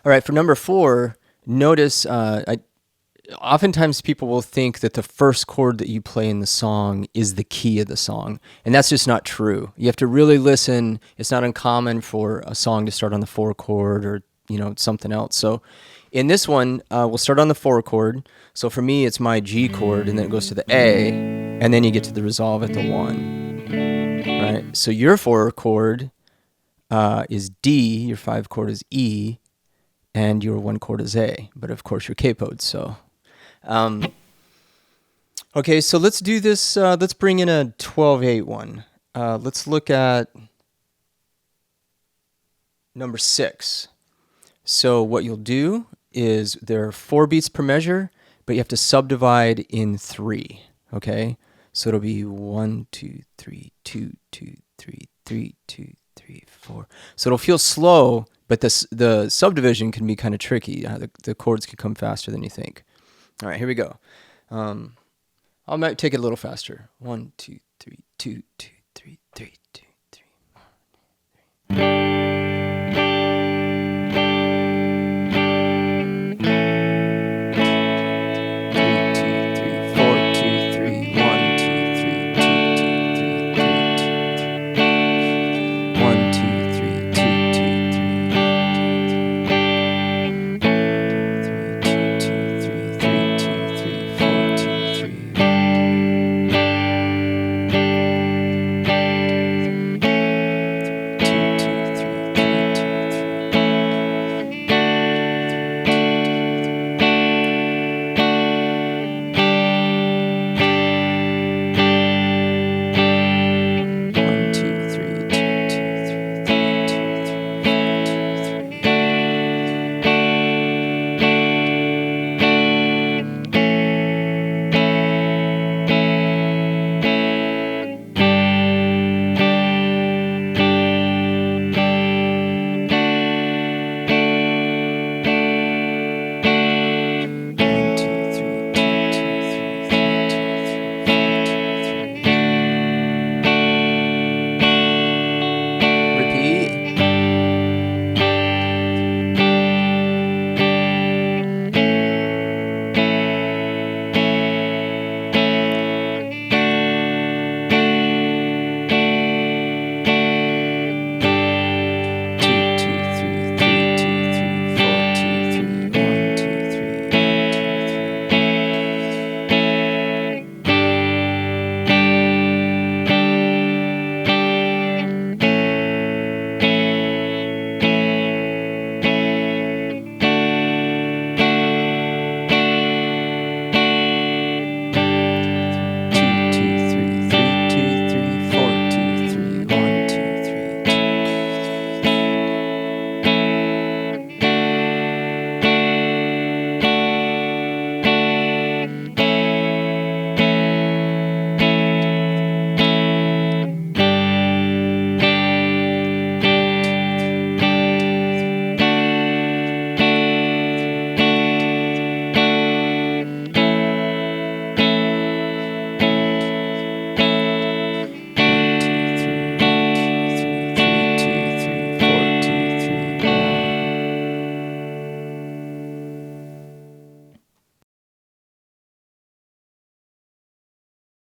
All right, for number 4, notice oftentimes people will think that the first chord that you play in the song is the key of the song, and that's just not true. You have to really listen. It's not uncommon for a song to start on the 4 chord or something else. So in this one, we'll start on the 4 chord. So for me, it's my G chord, and then it goes to the A, and then you get to the resolve at the 1. Right? So your 4 chord is D, your 5 chord is E, and your 1 chord is A. But of course, you're capoed, so... okay, so let's do this. Let's bring in a 12/8 one. Let's look at number 6. So what you'll do is there are 4 beats per measure, but you have to subdivide in 3. Okay, so it'll be 1, 2, 3, 2, 2, 3, 3, 2, 3, 4. So it'll feel slow, but the subdivision can be kind of tricky. The chords can come faster than you think. All right, here we go. I might take it a little faster. 1, 2, 3, 2, 2, 3, 3, 2.